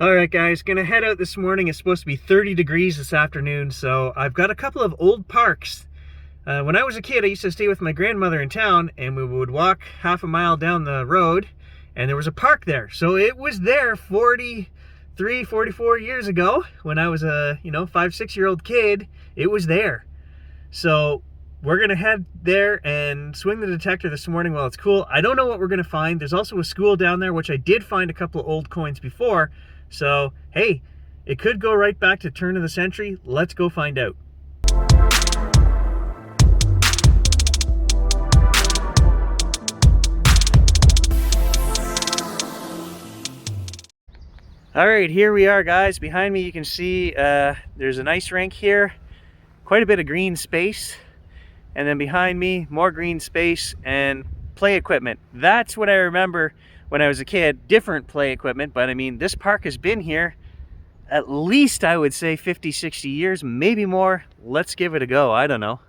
Alright guys, gonna head out this morning. It's supposed to be 30 degrees this afternoon, so I've got a couple of old parks. When I was a kid, I used to stay with my grandmother in town, and we would walk half a mile down the road, and there was a park there. So it was there 43, 44 years ago, when I was a 5-6-year-old kid. It was there. So we're gonna head there and swing the detector this morning while it's cool. I don't know what we're gonna find. There's also a school down there, which I did find a couple of old coins before. So, hey, it could go right back to turn of the century. Let's go find out. All right, here we are, guys. Behind me, you can see there's an ice rink here. Quite a bit of green space. And then behind me, more green space and play equipment. That's what I remember when I was a kid. Different play equipment, but I mean, this park has been here at least, I would say, 50, 60 years, maybe more. Let's give it a go. I don't know.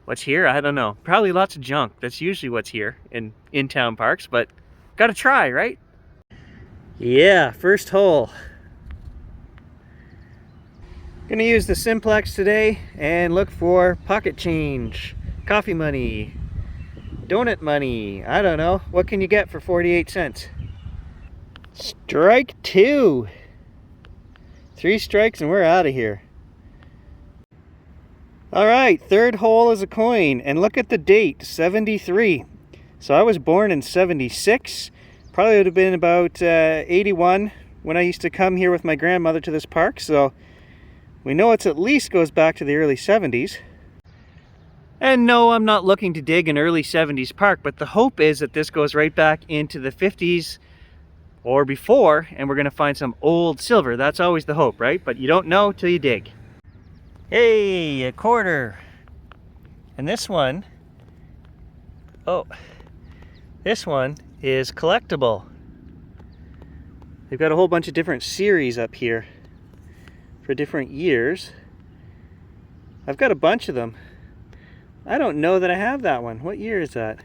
What's here? I don't know. Probably lots of junk. That's usually what's here in town parks, but gotta try, right? Yeah, first hole. Gonna use the simplex today and look for pocket change, coffee money, donut money. I don't know. What can you get for 48 cents? Strike two. 3 strikes and we're out of here. All right, third hole is a coin, and look at the date, 73. So I was born in 76. Probably would have been about 81 when I used to come here with my grandmother to this park. So we know it's at least goes back to the early 70s. And no, I'm not looking to dig an early 70s park, but the hope is that this goes right back into the 50s or before, and we're gonna find some old silver. That's always the hope, right? But you don't know till you dig. Hey, a quarter. And this one, oh, this one is collectible. They've got a whole bunch of different series up here for different years. I've got a bunch of them. I don't know that I have that one. What year is that?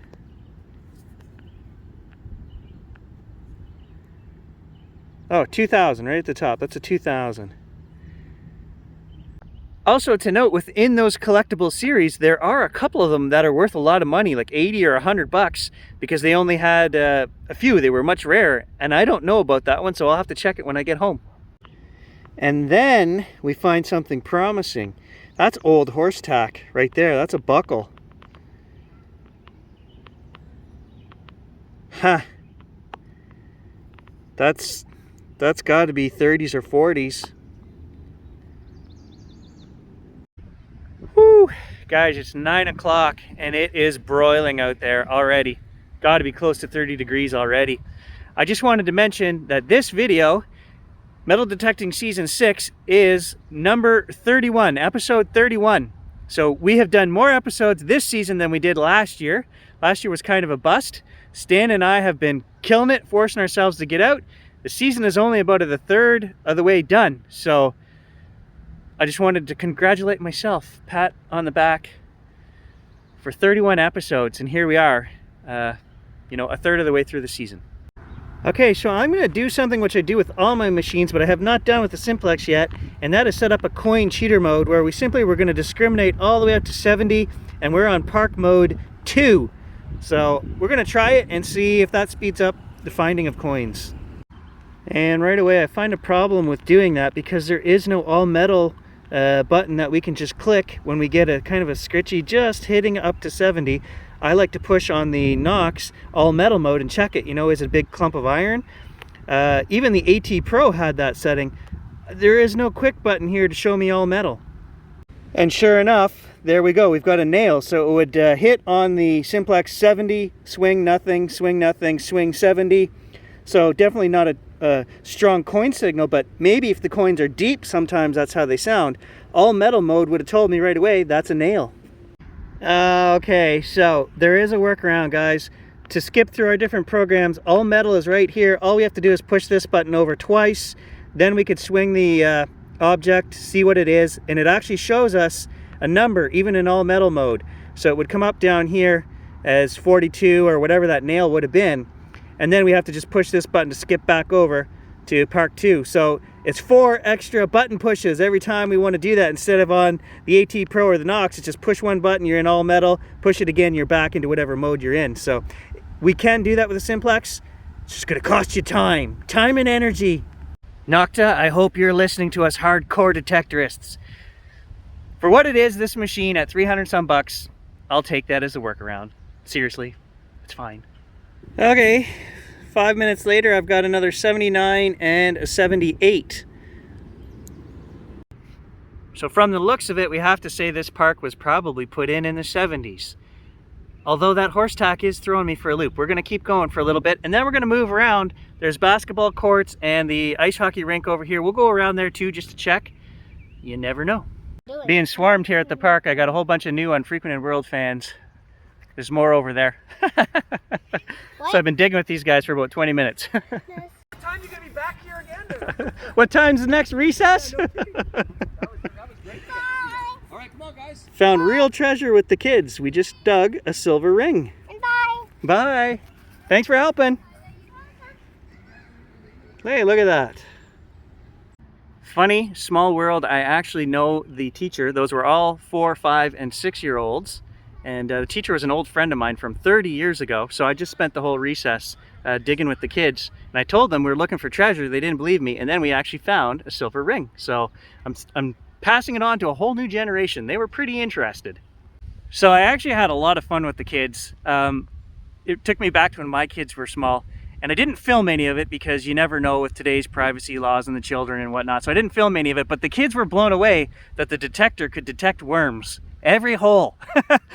Oh, 2000, right at the top. That's a 2000. Also to note, within those collectible series, there are a couple of them that are worth a lot of money, like 80 or 100 bucks, because they only had a few. They were much rarer, and I don't know about that one, so I'll have to check it when I get home. And then we find something promising. That's old horse tack right there. That's a buckle. Huh. That's got to be 30s or 40s. Whew. Guys, it's 9 o'clock and it is broiling out there already. Got to be close to 30 degrees already. I just wanted to mention that this video, Metal Detecting Season 6, is number 31, episode 31. So we have done more episodes this season than we did last year. Last year was kind of a bust. Stan and I have been killing it, forcing ourselves to get out. The season is only about a third of the way done. So I just wanted to congratulate myself, pat on the back, for 31 episodes. And here we are, a third of the way through the season. Okay, so I'm going to do something which I do with all my machines, but I have not done with the simplex yet, and that is set up a coin cheater mode where we're going to discriminate all the way up to 70, and we're on park mode 2. So we're going to try it and see if that speeds up the finding of coins. And right away I find a problem with doing that because there is no all metal button that we can just click when we get a kind of a scritchy just hitting up to 70. I like to push on the Knox all metal mode and check it, is it a big clump of iron? Even the AT Pro had that setting. There is no quick button here to show me all metal. And sure enough, there we go. We've got a nail. So it would hit on the simplex 70, swing nothing, swing 70. So definitely not a strong coin signal, but maybe if the coins are deep, sometimes that's how they sound. All metal mode would have told me right away that's a nail. Okay, so there is a workaround, guys. To skip through our different programs, all metal is right here. All we have to do is push this button over twice. Then we could swing the object, see what it is, and it actually shows us a number, even in all metal mode. So it would come up down here as 42 or whatever that nail would have been. And then we have to just push this button to skip back over to park 2. So it's 4 extra button pushes every time we want to do that. Instead of on the AT Pro or the Nox, it's just push one button, you're in all metal, push it again, you're back into whatever mode you're in. So we can do that with a Simplex. It's just going to cost you time and energy. Nocta, I hope you're listening to us hardcore detectorists. For what it is, this machine at 300 some bucks, I'll take that as a workaround. Seriously, it's fine. Okay, 5 minutes later, I've got another 79 and a 78. So from the looks of it, we have to say this park was probably put in the 70s. Although that horse tack is throwing me for a loop. We're going to keep going for a little bit, and then we're going to move around. There's basketball courts and the ice hockey rink over here. We'll go around there too just to check. You never know. Being swarmed here at the park, I got a whole bunch of new Unfrequented World fans. There's more over there. So I've been digging with these guys for about 20 minutes. What time are you going to be back here again? What time's the next recess? Yeah, no that was great. All right, come on, guys. Found real treasure with the kids. We just dug a silver ring. And bye. Bye. Thanks for helping. Hey, look at that. Funny, small world. I actually know the teacher. Those were all 4, 5, and 6-year-olds. And the teacher was an old friend of mine from 30 years ago. So I just spent the whole recess digging with the kids. And I told them we were looking for treasure. They didn't believe me. And then we actually found a silver ring. So I'm passing it on to a whole new generation. They were pretty interested. So I actually had a lot of fun with the kids. It took me back to when my kids were small. And I didn't film any of it because you never know with today's privacy laws and the children and whatnot. So I didn't film any of it, but the kids were blown away that the detector could detect worms. Every hole.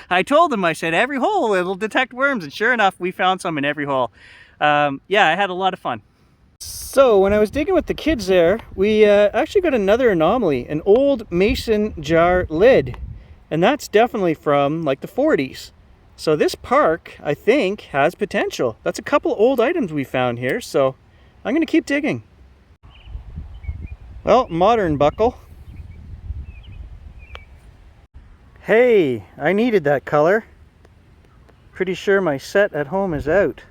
I told them, I said, every hole, it'll detect worms. And sure enough, we found some in every hole. Yeah, I had a lot of fun. So when I was digging with the kids there, we actually got another anomaly, an old mason jar lid. And that's definitely from like the 40s. So this park, I think, has potential. That's a couple old items we found here, so I'm going to keep digging. Well, modern buckle. Hey, I needed that color. Pretty sure my set at home is out.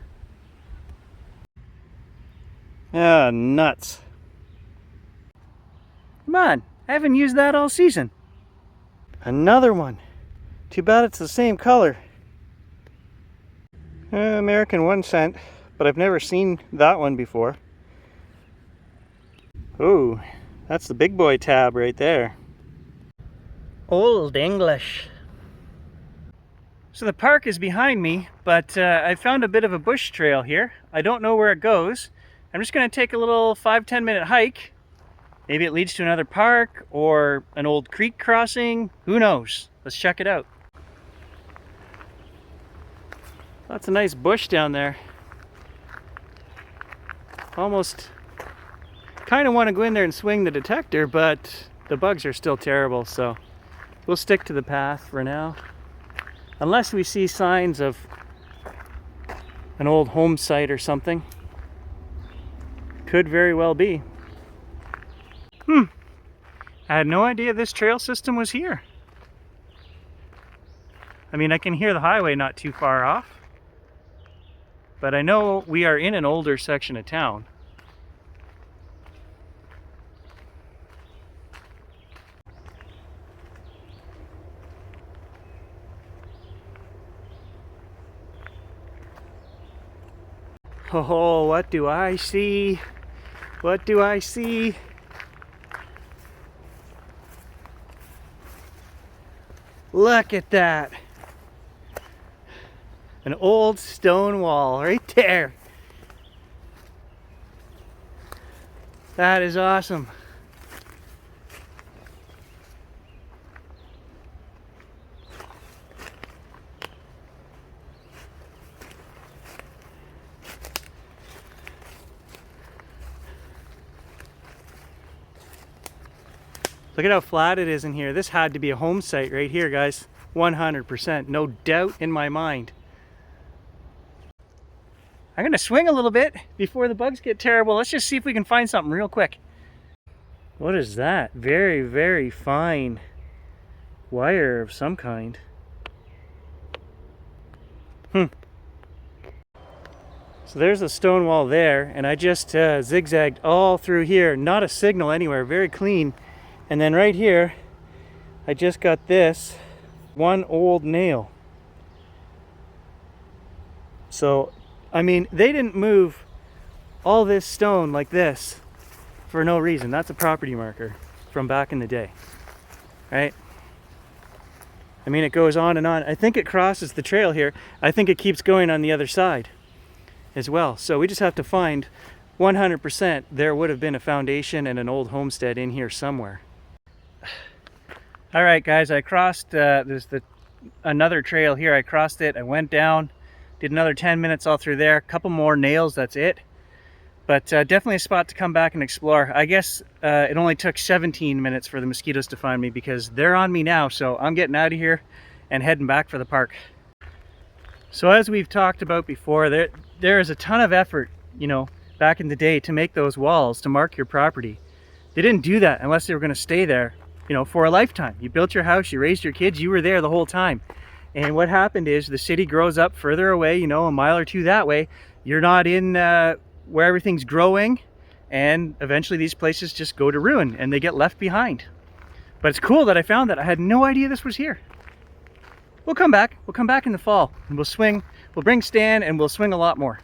Ah, nuts. Come on, I haven't used that all season. Another one. Too bad it's the same color. American 1 cent, but I've never seen that one before. Oh, that's the big boy tab right there. Old English. So the park is behind me, but I found a bit of a bush trail here. I don't know where it goes. I'm just going to take a little 5-10 minute hike. Maybe it leads to another park or an old creek crossing. Who knows? Let's check it out. That's a nice bush down there. Almost kind of want to go in there and swing the detector, but the bugs are still terrible, so we'll stick to the path for now. Unless we see signs of an old home site or something. Could very well be. I had no idea this trail system was here. I mean, I can hear the highway not too far off. But I know we are in an older section of town. Oh, what do I see? What do I see? Look at that. An old stone wall right there. That is awesome. Look at how flat it is in here. This had to be a home site right here, guys. 100%, no doubt in my mind. I'm gonna swing a little bit before the bugs get terrible. Let's just see if we can find something real quick. What is that? Very, very fine wire of some kind. So there's a stone wall there, and I just zigzagged all through here, not a signal anywhere, very clean. And then right here, I just got this one old nail. So, I mean, they didn't move all this stone like this for no reason. That's a property marker from back in the day, right? I mean, it goes on and on. I think it crosses the trail here. I think it keeps going on the other side as well. So we just have to find 100% there would have been a foundation and an old homestead in here somewhere. All right, guys, I crossed, there's another trail here. I crossed it, I went down, did another 10 minutes all through there, a couple more nails, that's it. But definitely a spot to come back and explore. I guess it only took 17 minutes for the mosquitoes to find me because they're on me now. So I'm getting out of here and heading back for the park. So as we've talked about before, there is a ton of effort, you know, back in the day to make those walls, to mark your property. They didn't do that unless they were going to stay there, you know, for a lifetime. You built your house, you raised your kids, you were there the whole time. And what happened is the city grows up further away, you know, a mile or two that way. You're not in where everything's growing, and eventually these places just go to ruin and they get left behind. But it's cool that I found that. I had no idea this was here. We'll come back in the fall and we'll swing, we'll bring Stan and we'll swing a lot more.